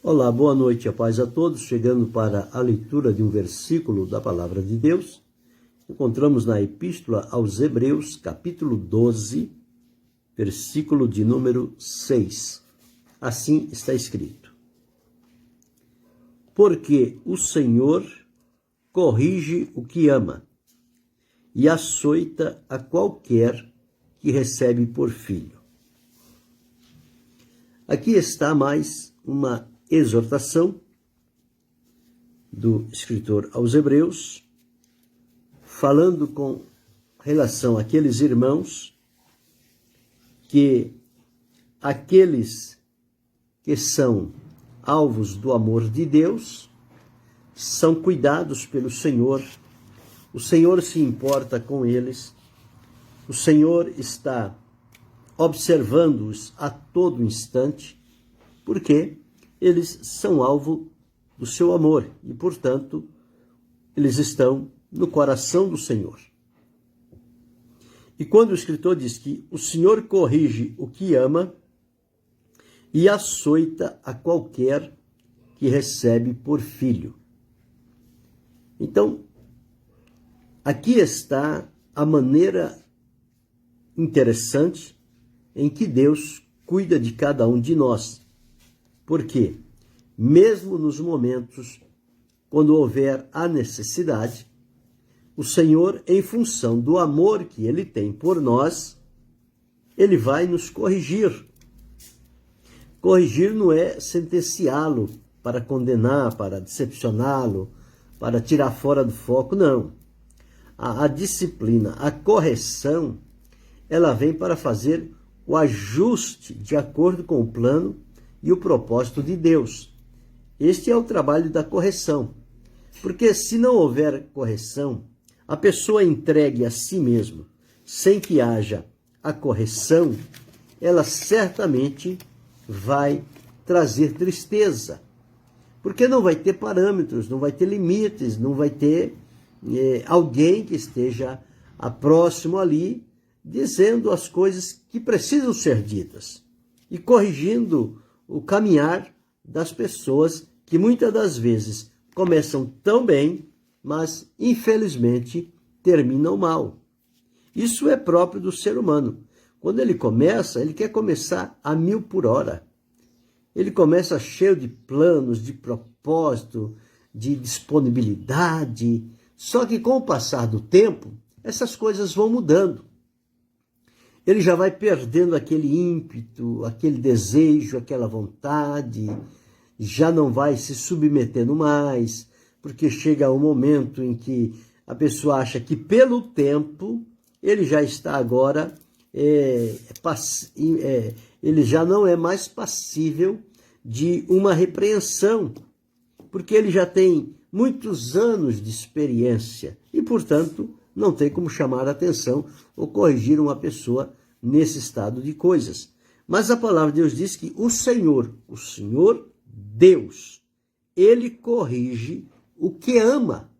Olá, boa noite, a paz a todos. Chegando para a leitura de um versículo da Palavra de Deus, encontramos na Epístola aos Hebreus, capítulo 12, versículo de número 6. Assim está escrito: Porque o Senhor corrige o que ama e açoita a qualquer que recebe por filho. Aqui está mais uma exortação do escritor aos Hebreus, falando com relação àqueles irmãos que aqueles que são alvos do amor de Deus são cuidados pelo Senhor. O Senhor se importa com eles, o Senhor está observando-os a todo instante, porque eles são alvo do seu amor e, portanto, eles estão no coração do Senhor. E quando o escritor diz que o Senhor corrige o que ama e açoita a qualquer que recebe por filho. Então, aqui está a maneira interessante em que Deus cuida de cada um de nós. Porque, mesmo nos momentos quando houver a necessidade, o Senhor, em função do amor que Ele tem por nós, Ele vai nos corrigir. Corrigir não é sentenciá-lo para condenar, para decepcioná-lo, para tirar fora do foco, não. A disciplina, a correção, ela vem para fazer o ajuste de acordo com o plano e o propósito de Deus. Este é o trabalho da correção. Porque se não houver correção, a pessoa entregue a si mesma, sem que haja a correção, ela certamente vai trazer tristeza. Porque não vai ter parâmetros, não vai ter limites, não vai ter alguém que esteja próximo ali, dizendo as coisas que precisam ser ditas e corrigindo o caminhar das pessoas que muitas das vezes começam tão bem, mas infelizmente terminam mal. Isso é próprio do ser humano. Quando ele começa, ele quer começar a 1000 por hora. Ele começa cheio de planos, de propósito, de disponibilidade. Só que com o passar do tempo, essas coisas vão mudando. Ele já vai perdendo aquele ímpeto, aquele desejo, aquela vontade, já não vai se submetendo mais, porque chega um momento em que a pessoa acha que pelo tempo ele já está agora, ele já não é mais passível de uma repreensão, porque ele já tem muitos anos de experiência e, portanto, não tem como chamar a atenção ou corrigir uma pessoa nesse estado de coisas. Mas a palavra de Deus diz que o Senhor Deus, Ele corrige o que ama.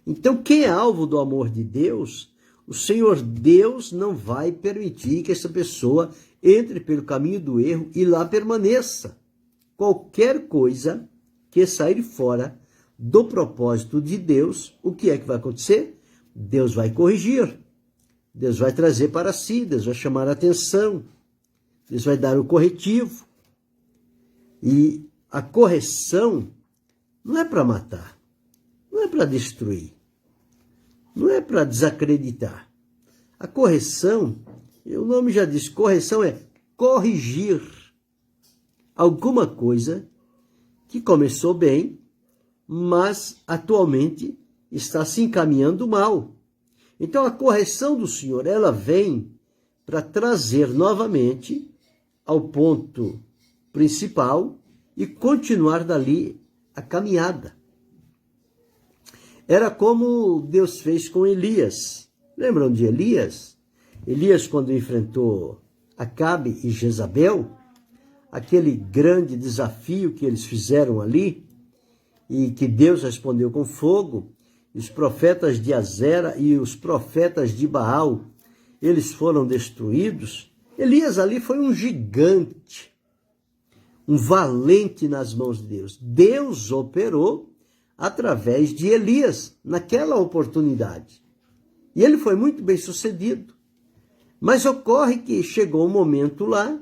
Então, quem é alvo do amor de Deus, o Senhor Deus não vai permitir que essa pessoa entre pelo caminho do erro e lá permaneça. Qualquer coisa que sair fora do propósito de Deus, o que é que vai acontecer? Deus vai corrigir, Deus vai trazer para si, Deus vai chamar a atenção, Deus vai dar o corretivo. E a correção não é para matar, não é para destruir, não é para desacreditar. A correção, o nome já diz, correção é corrigir alguma coisa que começou bem, mas atualmente está se encaminhando mal. Então a correção do Senhor, ela vem para trazer novamente ao ponto principal e continuar dali a caminhada. Era como Deus fez com Elias. Lembram de Elias? Elias, quando enfrentou Acabe e Jezabel, aquele grande desafio que eles fizeram ali, e que Deus respondeu com fogo, os profetas de Azera e os profetas de Baal, eles foram destruídos. Elias ali foi um gigante, um valente nas mãos de Deus. Deus operou através de Elias naquela oportunidade. E ele foi muito bem sucedido. Mas ocorre que chegou um momento lá,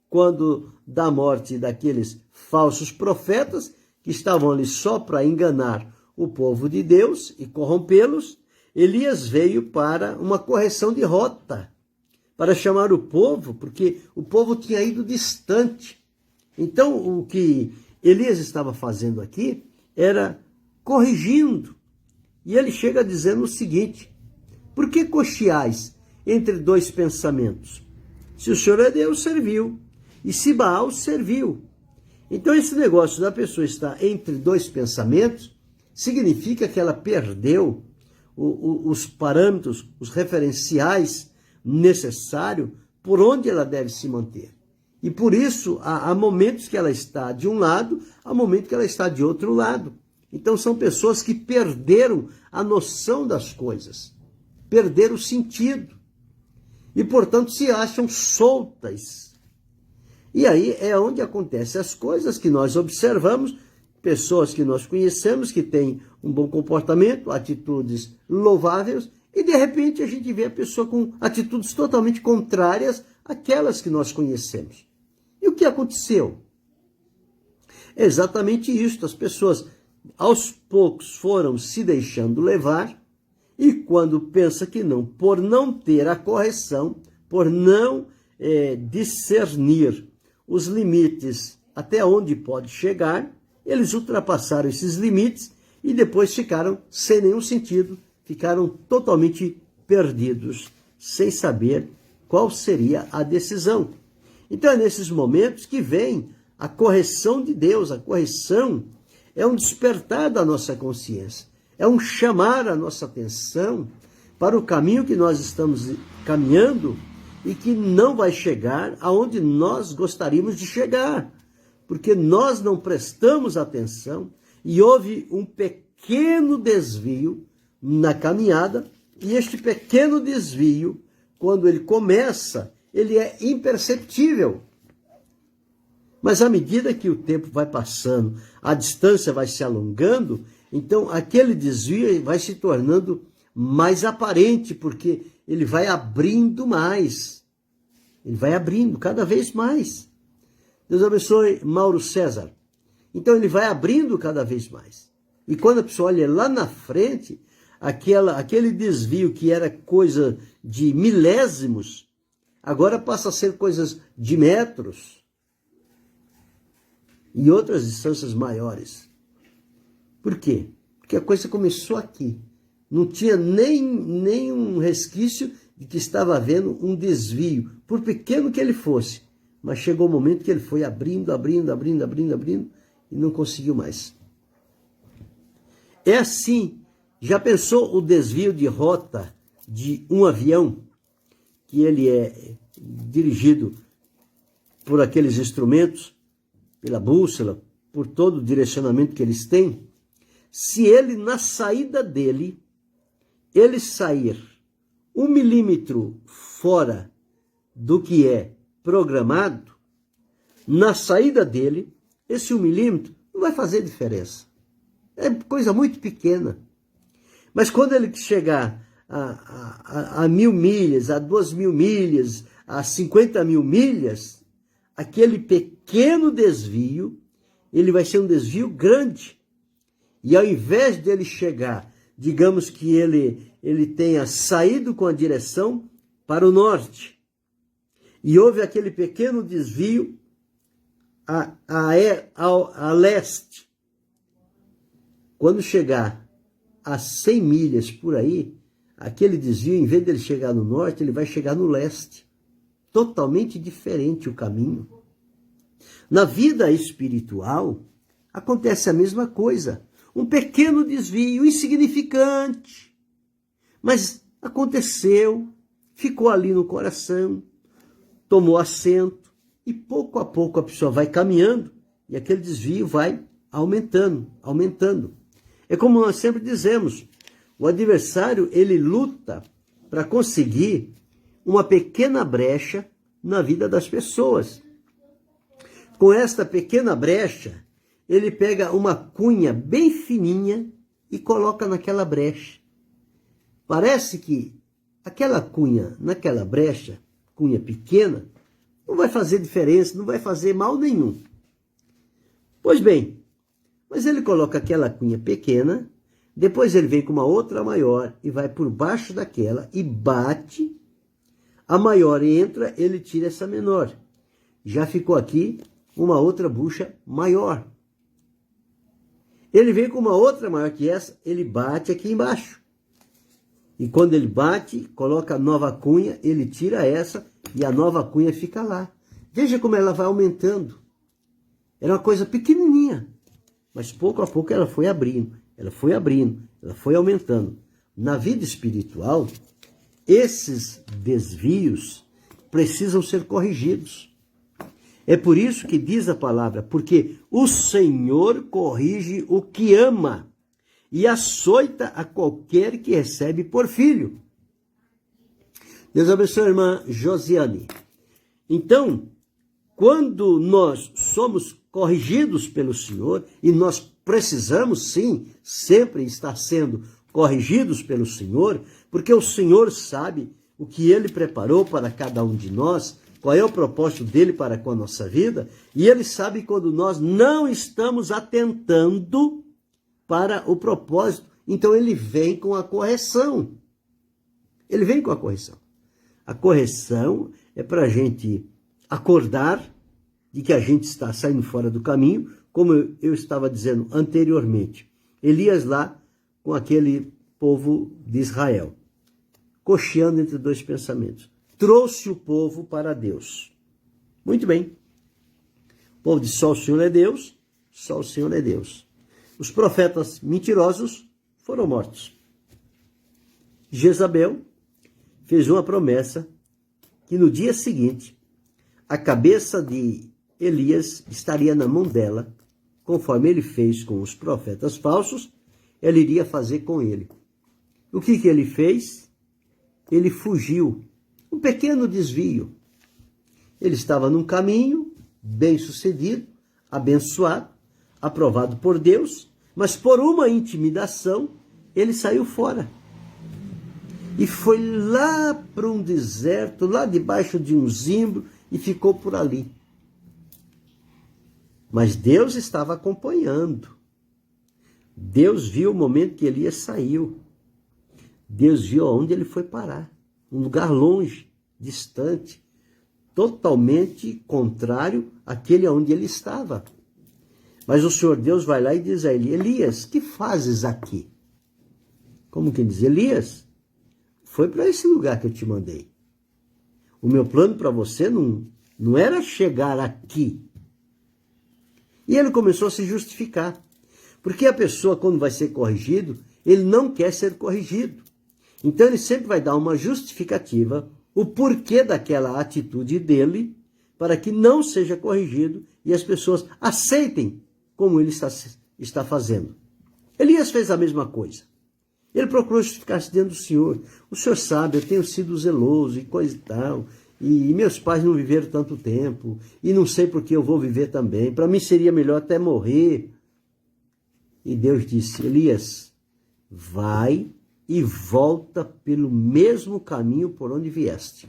quando da morte daqueles falsos profetas, que estavam ali só para enganar o povo de Deus e corrompê-los, Elias veio para uma correção de rota, para chamar o povo, porque o povo tinha ido distante. Então, o que Elias estava fazendo aqui era corrigindo. E ele chega dizendo o seguinte: por que cocheais entre dois pensamentos? Se o Senhor é Deus, serviu. E se Baal, serviu. Então, esse negócio da pessoa estar entre dois pensamentos significa que ela perdeu os parâmetros, os referenciais necessários por onde ela deve se manter. E por isso, há momentos que ela está de um lado, há momentos que ela está de outro lado. Então, são pessoas que perderam a noção das coisas, perderam o sentido e, portanto, se acham soltas. E aí é onde acontecem as coisas que nós observamos, pessoas que nós conhecemos, que têm um bom comportamento, atitudes louváveis, e de repente a gente vê a pessoa com atitudes totalmente contrárias àquelas que nós conhecemos. E o que aconteceu? É exatamente isso, as pessoas aos poucos foram se deixando levar, e quando pensa que não, por não ter a correção, por não discernir os limites até onde pode chegar, eles ultrapassaram esses limites e depois ficaram sem nenhum sentido, ficaram totalmente perdidos, sem saber qual seria a decisão. Então é nesses momentos que vem a correção de Deus. A correção é um despertar da nossa consciência, é um chamar a nossa atenção para o caminho que nós estamos caminhando e que não vai chegar aonde nós gostaríamos de chegar, porque nós não prestamos atenção e houve um pequeno desvio na caminhada, e este pequeno desvio, quando ele começa, ele é imperceptível. Mas à medida que o tempo vai passando, a distância vai se alongando, então aquele desvio vai se tornando mais aparente, porque ele vai abrindo mais. Ele vai abrindo cada vez mais. Deus abençoe Mauro César. Então ele vai abrindo cada vez mais. E quando a pessoa olha lá na frente, aquele desvio que era coisa de milésimos, agora passa a ser coisas de metros e outras distâncias maiores. Por quê? Porque a coisa começou aqui. Não tinha nem um resquício de que estava havendo um desvio, por pequeno que ele fosse. Mas chegou o momento que ele foi abrindo, e não conseguiu mais. É assim. Já pensou o desvio de rota de um avião, que ele é dirigido por aqueles instrumentos, pela bússola, por todo o direcionamento que eles têm? Se ele, na saída dele, ele sair 1 milímetro fora do que é programado, na saída dele, esse 1 milímetro não vai fazer diferença. É coisa muito pequena. Mas quando ele chegar a 1.000 milhas, a 2.000 milhas, a 50.000 milhas, aquele pequeno desvio, ele vai ser um desvio grande. E ao invés dele chegar, digamos que ele tenha saído com a direção para o norte, e houve aquele pequeno desvio a leste. Quando chegar a 100 milhas por aí, aquele desvio, em vez dele chegar no norte, ele vai chegar no leste. Totalmente diferente o caminho. Na vida espiritual, acontece a mesma coisa. Um pequeno desvio, insignificante. Mas aconteceu, ficou ali no coração, tomou assento, e pouco a pouco a pessoa vai caminhando, e aquele desvio vai aumentando. É como nós sempre dizemos, o adversário, ele luta para conseguir uma pequena brecha na vida das pessoas. com esta pequena brecha, ele pega uma cunha bem fininha e coloca naquela brecha. Parece que aquela cunha naquela brecha, cunha pequena, não vai fazer diferença, não vai fazer mal nenhum. Pois bem, mas ele coloca aquela cunha pequena, depois ele vem com uma outra maior e vai por baixo daquela e bate, a maior entra, ele tira essa menor. Já ficou aqui uma outra bucha maior. Ele vem com uma outra maior que essa, ele bate aqui embaixo. E quando ele bate, coloca a nova cunha, ele tira essa e a nova cunha fica lá. Veja como ela vai aumentando. Era uma coisa pequenininha, mas pouco a pouco ela foi abrindo, ela foi abrindo, ela foi aumentando. Na vida espiritual, esses desvios precisam ser corrigidos. É por isso que diz a palavra, porque o Senhor corrige o que ama e açoita a qualquer que recebe por filho. Deus abençoe a irmã Josiane. Então, quando nós somos corrigidos pelo Senhor, e nós precisamos sim, sempre estar sendo corrigidos pelo Senhor, porque o Senhor sabe o que Ele preparou para cada um de nós, qual é o propósito dele para com a nossa vida, e Ele sabe quando nós não estamos atentando para o propósito, então Ele vem com a correção. Ele vem com a correção. A correção é para a gente acordar de que a gente está saindo fora do caminho, como eu estava dizendo anteriormente. Elias lá com aquele povo de Israel, cocheando entre dois pensamentos. Trouxe o povo para Deus. Muito bem. O povo disse, só o Senhor é Deus, só o Senhor é Deus. Os profetas mentirosos foram mortos. Jezabel fez uma promessa que no dia seguinte a cabeça de Elias estaria na mão dela, conforme ele fez com os profetas falsos, ela iria fazer com ele. O que ele fez? Ele fugiu. Um pequeno desvio. Ele estava num caminho bem-sucedido, abençoado, aprovado por Deus, mas por uma intimidação, ele saiu fora. E foi lá para um deserto, lá debaixo de um zimbro, e ficou por ali. Mas Deus estava acompanhando. Deus viu o momento que Elias saiu. Deus viu aonde ele foi parar. Um lugar longe, distante, totalmente contrário àquele onde ele estava. Mas o Senhor Deus vai lá e diz a ele, Elias, que fazes aqui? Como quem diz, Elias, foi para esse lugar que eu te mandei. O meu plano para você não era chegar aqui. E ele começou a se justificar. Porque a pessoa, quando vai ser corrigido, ele não quer ser corrigido. Então ele sempre vai dar uma justificativa, o porquê daquela atitude dele, para que não seja corrigido e as pessoas aceitem como ele está fazendo. Elias fez a mesma coisa. Ele procurou justificar-se diante do Senhor. O Senhor sabe, eu tenho sido zeloso e coisa e tal, e meus pais não viveram tanto tempo, e não sei por que eu vou viver também. Para mim seria melhor até morrer. E Deus disse, Elias, vai e volta pelo mesmo caminho por onde vieste.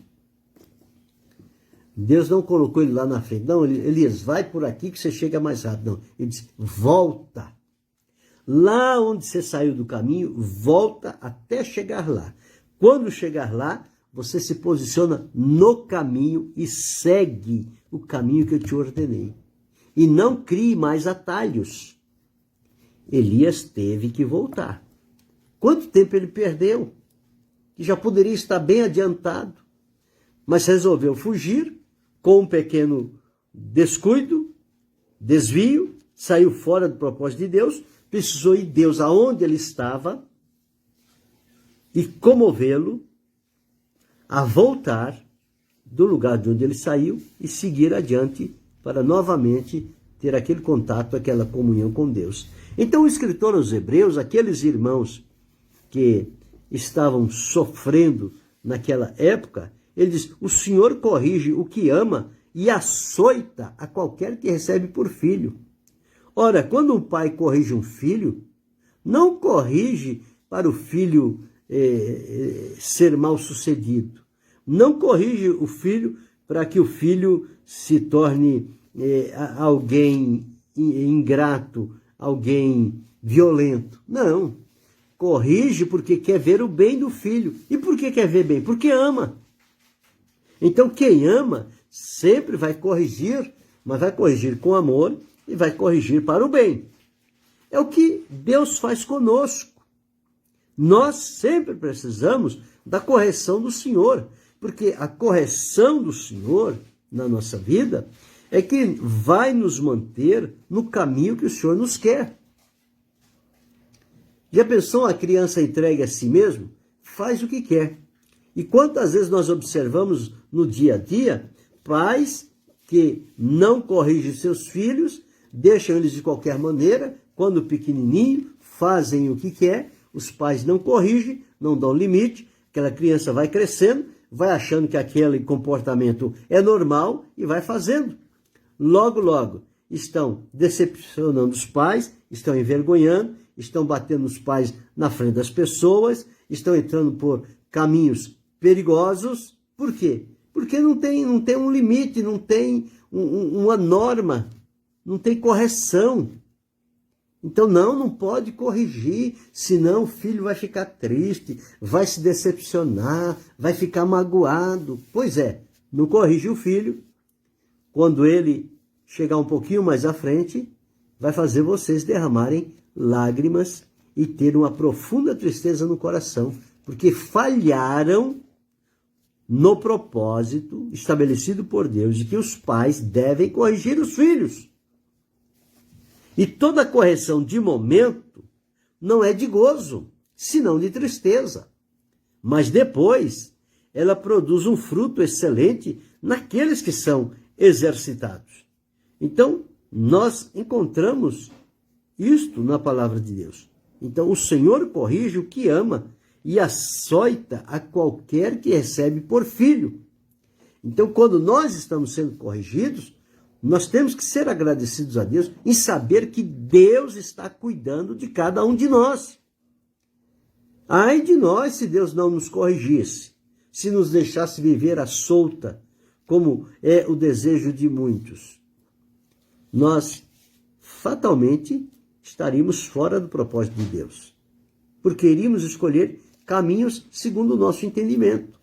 Deus não colocou ele lá na frente. Não, Elias, vai por aqui que você chega mais rápido. Não, ele disse, volta. Lá onde você saiu do caminho, volta até chegar lá. Quando chegar lá, você se posiciona no caminho e segue o caminho que eu te ordenei. E não crie mais atalhos. Elias teve que voltar. Quanto tempo ele perdeu? Que já poderia estar bem adiantado. Mas resolveu fugir com um pequeno descuido, desvio, saiu fora do propósito de Deus, precisou ir Deus aonde ele estava e comovê-lo a voltar do lugar de onde ele saiu e seguir adiante para novamente ter aquele contato, aquela comunhão com Deus. Então o escritor aos Hebreus, aqueles irmãos que estavam sofrendo naquela época, ele diz, o Senhor corrige o que ama e açoita a qualquer que recebe por filho. Ora, quando um pai corrige um filho, não corrige para o filho ser mal sucedido. Não corrige o filho para que o filho se torne alguém ingrato, alguém violento. Não. Corrige porque quer ver o bem do filho. E por que quer ver bem? Porque ama. Então quem ama sempre vai corrigir, mas vai corrigir com amor e vai corrigir para o bem. É o que Deus faz conosco. Nós sempre precisamos da correção do Senhor, porque a correção do Senhor na nossa vida é que vai nos manter no caminho que o Senhor nos quer. Já pensou a criança entregue a si mesmo? Faz o que quer. E quantas vezes nós observamos no dia a dia pais que não corrigem seus filhos, deixam eles de qualquer maneira, quando pequenininho, fazem o que quer, os pais não corrigem, não dão limite, aquela criança vai crescendo, vai achando que aquele comportamento é normal e vai fazendo. Logo, logo, estão decepcionando os pais, estão envergonhando, estão batendo os pais na frente das pessoas, estão entrando por caminhos perigosos. Por quê? Porque não tem um limite, não tem uma norma, não tem correção. Então não pode corrigir, senão o filho vai ficar triste, vai se decepcionar, vai ficar magoado. Pois é, não corrige o filho. Quando ele chegar um pouquinho mais à frente, vai fazer vocês derramarem lágrimas e ter uma profunda tristeza no coração, porque falharam no propósito estabelecido por Deus de que os pais devem corrigir os filhos. E toda correção de momento não é de gozo, senão de tristeza. Mas depois ela produz um fruto excelente naqueles que são exercitados. Então, nós encontramos isto na palavra de Deus. Então, o Senhor corrige o que ama e açoita a qualquer que recebe por filho. Então, quando nós estamos sendo corrigidos, nós temos que ser agradecidos a Deus em saber que Deus está cuidando de cada um de nós. Ai de nós se Deus não nos corrigisse, se nos deixasse viver à solta, como é o desejo de muitos. Nós fatalmente estaríamos fora do propósito de Deus, porque iríamos escolher caminhos segundo o nosso entendimento.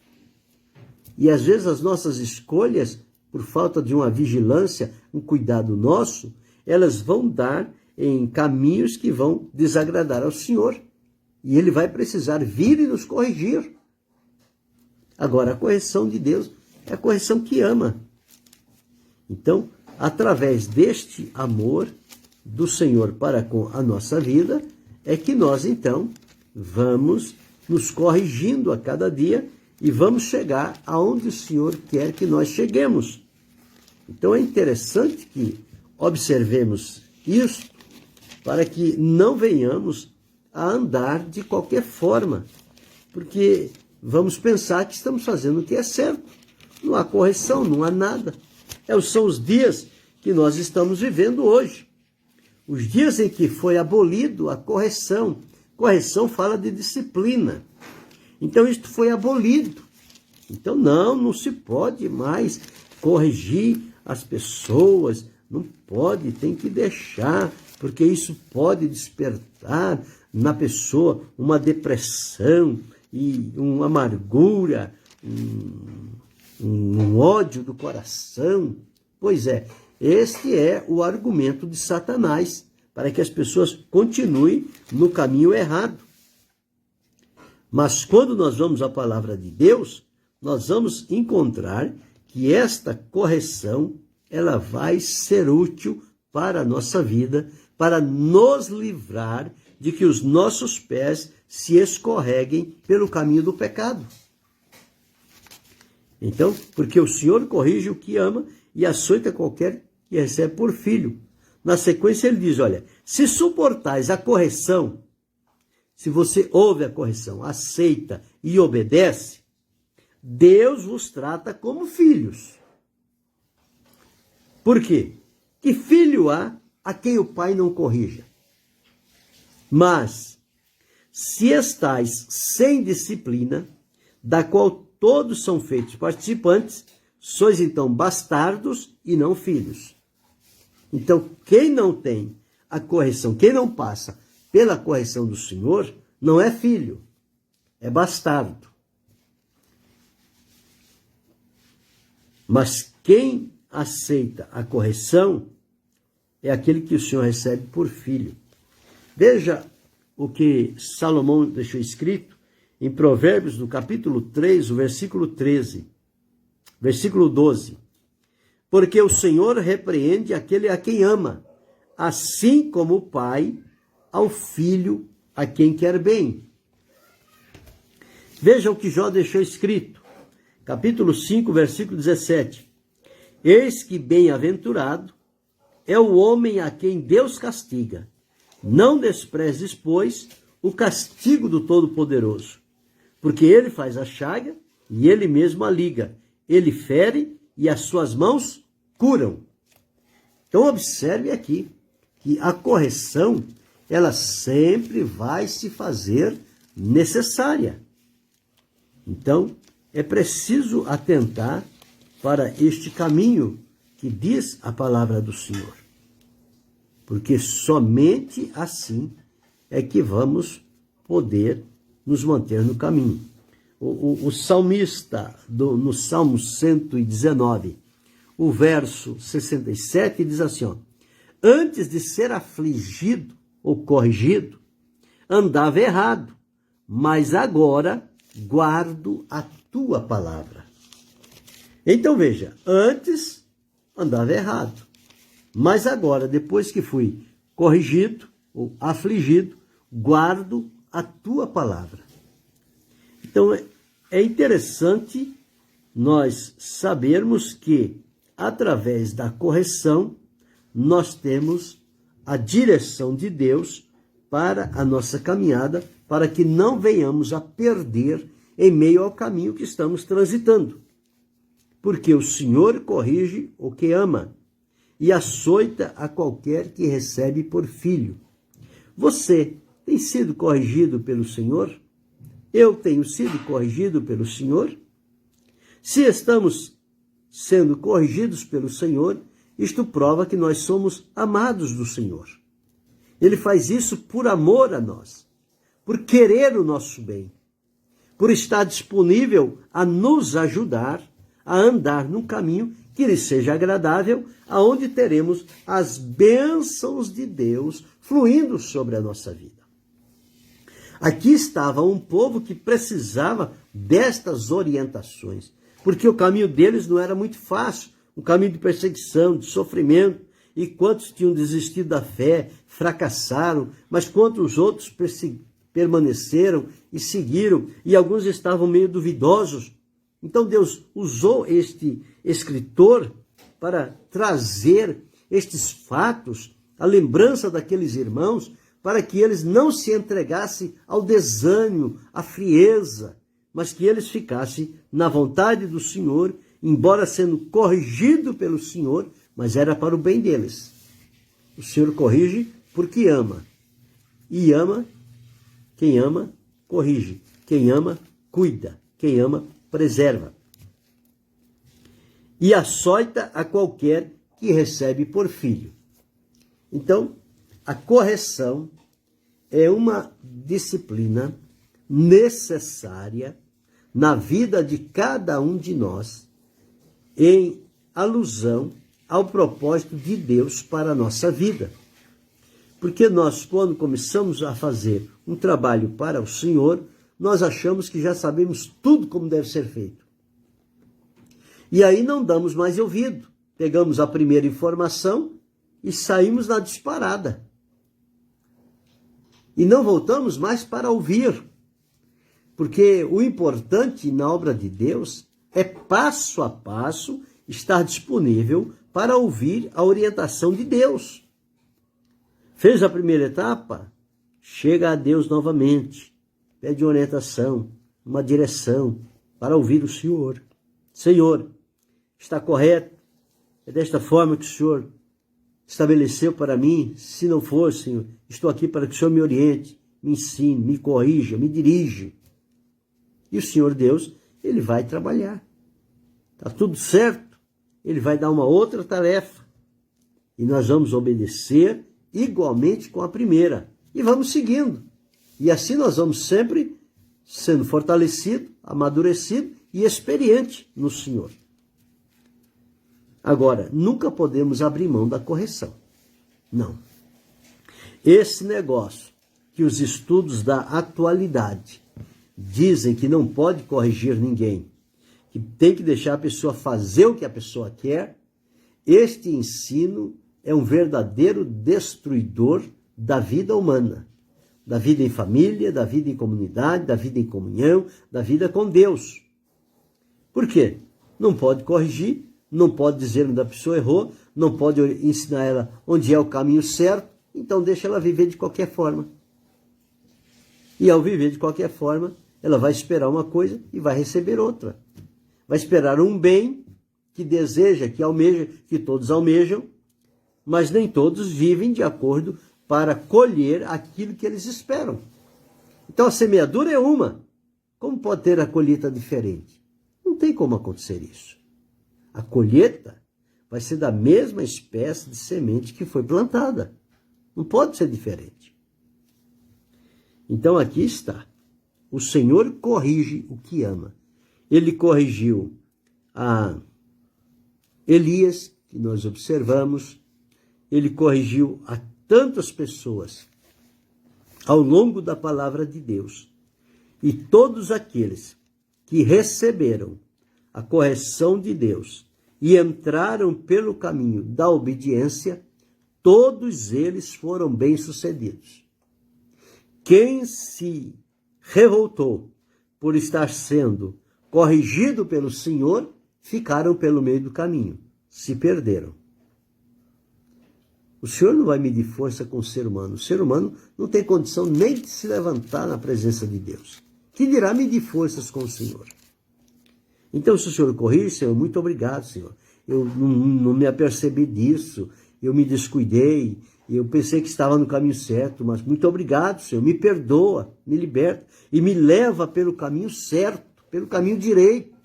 E às vezes as nossas escolhas, por falta de uma vigilância, um cuidado nosso, elas vão dar em caminhos que vão desagradar ao Senhor. E Ele vai precisar vir e nos corrigir. Agora, a correção de Deus é a correção que ama. Então, através deste amor do Senhor para com a nossa vida, é que nós, então, vamos nos corrigindo a cada dia e vamos chegar aonde o Senhor quer que nós cheguemos. Então é interessante que observemos isso para que não venhamos a andar de qualquer forma, porque vamos pensar que estamos fazendo o que é certo. Não há correção, não há nada. São os dias que nós estamos vivendo hoje. Os dias em que foi abolido a correção. Correção fala de disciplina. Então, isto foi abolido. Então, não se pode mais corrigir as pessoas. Não pode, tem que deixar, porque isso pode despertar na pessoa uma depressão e uma amargura, um ódio do coração. Pois é, este é o argumento de Satanás, para que as pessoas continuem no caminho errado. Mas quando nós vamos à palavra de Deus, nós vamos encontrar que esta correção, ela vai ser útil para a nossa vida, para nos livrar de que os nossos pés se escorreguem pelo caminho do pecado. Então, porque o Senhor corrige o que ama e açoita qualquer que recebe por filho. Na sequência ele diz, olha, se suportais a correção, se você ouve a correção, aceita e obedece, Deus vos trata como filhos. Por quê? Que filho há a quem o pai não corrija? Mas, se estais sem disciplina, da qual todos são feitos participantes, sois então bastardos e não filhos. Então, quem não tem a correção, quem não passa pela correção do Senhor, não é filho, é bastardo. Mas quem aceita a correção é aquele que o Senhor recebe por filho. Veja o que Salomão deixou escrito em Provérbios, no capítulo 3, o versículo 13, versículo 12. Porque o Senhor repreende aquele a quem ama, assim como o pai ao filho a quem quer bem. Veja o que Jó deixou escrito, capítulo 5, versículo 17. Eis que bem-aventurado é o homem a quem Deus castiga. Não desprezes, pois, o castigo do Todo-Poderoso, porque ele faz a chaga e ele mesmo a liga. Ele fere e as suas mãos curam. Então observe aqui que a correção, ela sempre vai se fazer necessária. Então é preciso atentar para este caminho que diz a palavra do Senhor. Porque somente assim é que vamos poder nos manter no caminho. O salmista, no Salmo 119, o verso 67, diz assim, ó, antes de ser afligido ou corrigido, andava errado, mas agora guardo a tua palavra. Então veja, antes andava errado, mas agora, depois que fui corrigido ou afligido, guardo a tua palavra. Então é interessante nós sabermos que, através da correção, nós temos a direção de Deus para a nossa caminhada, para que não venhamos a perder em meio ao caminho que estamos transitando. Porque o Senhor corrige o que ama e açoita a qualquer que recebe por filho. Você tem sido corrigido pelo Senhor? Eu tenho sido corrigido pelo Senhor? Se estamos sendo corrigidos pelo Senhor, isto prova que nós somos amados do Senhor. Ele faz isso por amor a nós, por querer o nosso bem, por estar disponível a nos ajudar a andar num caminho que lhe seja agradável, aonde teremos as bênçãos de Deus fluindo sobre a nossa vida. Aqui estava um povo que precisava destas orientações, porque o caminho deles não era muito fácil, um caminho de perseguição, de sofrimento, e quantos tinham desistido da fé, fracassaram, mas quantos outros permaneceram e seguiram, e alguns estavam meio duvidosos. Então Deus usou este escritor para trazer estes fatos, a lembrança daqueles irmãos, para que eles não se entregassem ao desânimo, à frieza, mas que eles ficassem na vontade do Senhor, embora sendo corrigido pelo Senhor, mas era para o bem deles. O Senhor corrige porque ama. E ama, quem ama, corrige. Quem ama, cuida. Quem ama, preserva. E açoita a qualquer que recebe por filho. Então, a correção é uma disciplina necessária na vida de cada um de nós, em alusão ao propósito de Deus para a nossa vida. Porque nós, quando começamos a fazer um trabalho para o Senhor, nós achamos que já sabemos tudo como deve ser feito. E aí não damos mais ouvido. Pegamos a primeira informação e saímos na disparada. E não voltamos mais para ouvir. Porque o importante na obra de Deus é passo a passo estar disponível para ouvir a orientação de Deus. Fez a primeira etapa? Chega a Deus novamente. Pede orientação, uma direção para ouvir o Senhor. Senhor, está correto? É desta forma que o Senhor estabeleceu para mim. Se não for, Senhor, estou aqui para que o Senhor me oriente, me ensine, me corrija, me dirija. E o Senhor Deus, Ele vai trabalhar. Está tudo certo. Ele vai dar uma outra tarefa. E nós vamos obedecer igualmente com a primeira. E vamos seguindo. E assim nós vamos sempre sendo fortalecido, amadurecido e experiente no Senhor. Agora, nunca podemos abrir mão da correção. Não. Esse negócio que os estudos da atualidade dizem que não pode corrigir ninguém, que tem que deixar a pessoa fazer o que a pessoa quer, este ensino é um verdadeiro destruidor da vida humana, da vida em família, da vida em comunidade, da vida em comunhão, da vida com Deus. Por quê? Não pode corrigir, não pode dizer onde a pessoa errou, não pode ensinar ela onde é o caminho certo, então deixa ela viver de qualquer forma. E ao viver de qualquer forma, ela vai esperar uma coisa e vai receber outra. Vai esperar um bem que deseja, que almeja, que todos almejam, mas nem todos vivem de acordo para colher aquilo que eles esperam. Então a semeadura é uma. Como pode ter a colheita diferente? Não tem como acontecer isso. A colheita vai ser da mesma espécie de semente que foi plantada. Não pode ser diferente. Então aqui está. O Senhor corrige o que ama. Ele corrigiu a Elias, que nós observamos. Ele corrigiu a tantas pessoas ao longo da palavra de Deus. E todos aqueles que receberam a correção de Deus e entraram pelo caminho da obediência, todos eles foram bem-sucedidos. Quem se revoltou por estar sendo corrigido pelo Senhor, ficaram pelo meio do caminho, se perderam. O Senhor não vai medir força com o ser humano. O ser humano não tem condição nem de se levantar na presença de Deus. Que dirá medir forças com o Senhor? Então, se o Senhor corrige, Senhor, muito obrigado, Senhor. Eu não me apercebi disso, eu me descuidei, eu pensei que estava no caminho certo, mas muito obrigado, Senhor. Me perdoa, me liberta e me leva pelo caminho certo, pelo caminho direito.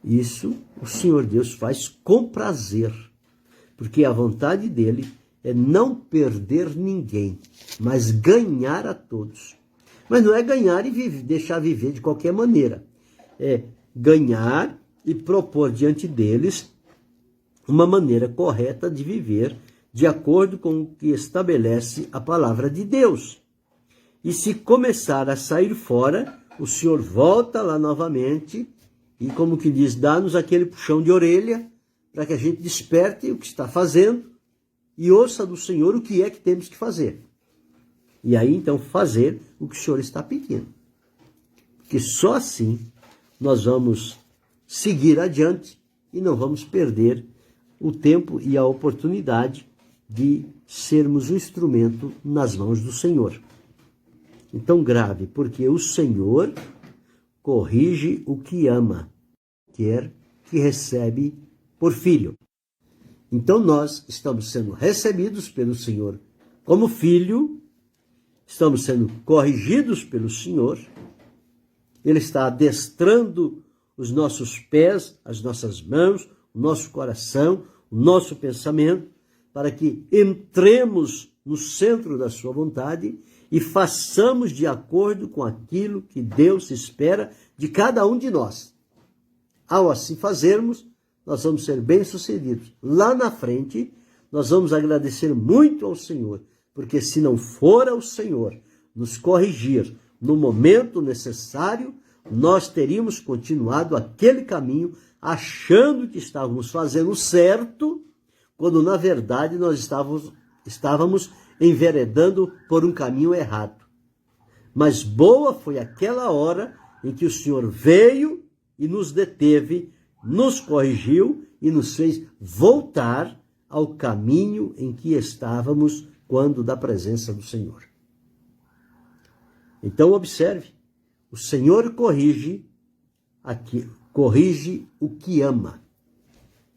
Isso o Senhor Deus faz com prazer, porque a vontade dele é não perder ninguém, mas ganhar a todos. Mas não é ganhar e deixar viver de qualquer maneira. É ganhar e propor diante deles uma maneira correta de viver, de acordo com o que estabelece a palavra de Deus. E se começar a sair fora, o Senhor volta lá novamente e, como que diz, dá-nos aquele puxão de orelha para que a gente desperte o que está fazendo e ouça do Senhor o que é que temos que fazer. E aí, então, fazer o que o Senhor está pedindo. Porque só assim nós vamos seguir adiante e não vamos perder o tempo e a oportunidade de sermos um instrumento nas mãos do Senhor. Então, grave, porque o Senhor corrige o que ama, quer que recebe por filho. Então, nós estamos sendo recebidos pelo Senhor como filho, estamos sendo corrigidos pelo Senhor, Ele está adestrando os nossos pés, as nossas mãos, o nosso coração, o nosso pensamento, para que entremos no centro da sua vontade e façamos de acordo com aquilo que Deus espera de cada um de nós. Ao assim fazermos, nós vamos ser bem-sucedidos. Lá na frente, nós vamos agradecer muito ao Senhor, porque se não for ao Senhor nos corrigir no momento necessário, nós teríamos continuado aquele caminho achando que estávamos fazendo certo, quando na verdade nós estávamos enveredando por um caminho errado. Mas boa foi aquela hora em que o Senhor veio e nos deteve, nos corrigiu e nos fez voltar ao caminho em que estávamos quando da presença do Senhor. Então observe, o Senhor corrige corrige o que ama.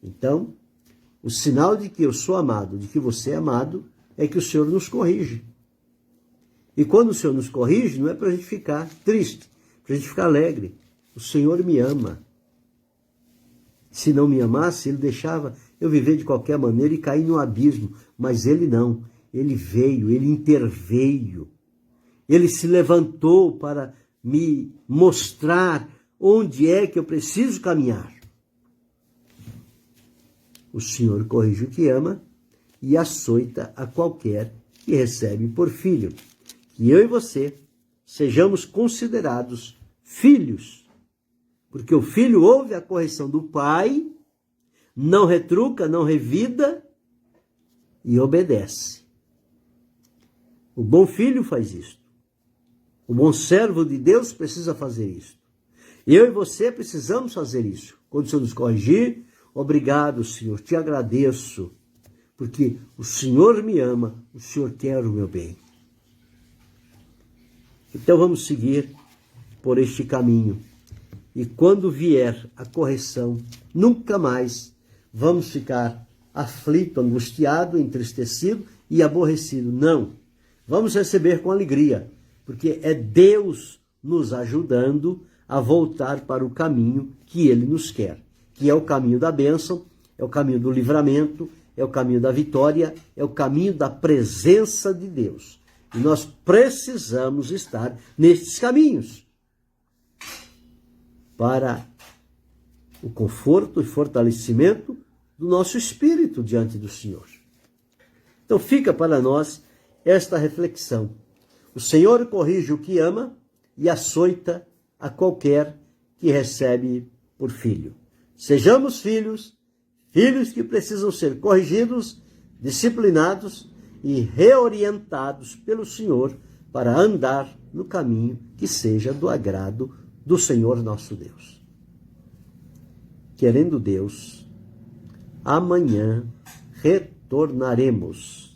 Então, o sinal de que eu sou amado, de que você é amado, é que o Senhor nos corrige. E quando o Senhor nos corrige, não é para a gente ficar triste, para a gente ficar alegre. O Senhor me ama. Se não me amasse, Ele deixava eu viver de qualquer maneira e cair no abismo. Mas Ele não. Ele veio, Ele interveio. Ele se levantou para me mostrar onde é que eu preciso caminhar. O Senhor corrige o que ama e açoita a qualquer que recebe por filho. Que eu e você sejamos considerados filhos, porque o filho ouve a correção do pai, não retruca, não revida e obedece. O bom filho faz isto. O bom servo de Deus precisa fazer isso. Eu e você precisamos fazer isso. Quando o Senhor nos corrigir, obrigado, Senhor, te agradeço, porque o Senhor me ama, o Senhor quer o meu bem. Então vamos seguir por este caminho. E quando vier a correção, nunca mais vamos ficar aflito, angustiado, entristecido e aborrecido. Não. Vamos receber com alegria, porque é Deus nos ajudando a voltar para o caminho que Ele nos quer, que é o caminho da bênção, é o caminho do livramento, é o caminho da vitória, é o caminho da presença de Deus. E nós precisamos estar nestes caminhos para o conforto e fortalecimento do nosso espírito diante do Senhor. Então fica para nós esta reflexão. O Senhor corrige o que ama e açoita a qualquer que recebe por filho. Sejamos filhos, filhos que precisam ser corrigidos, disciplinados e reorientados pelo Senhor para andar no caminho que seja do agrado do Senhor nosso Deus. Querendo Deus, amanhã retornaremos.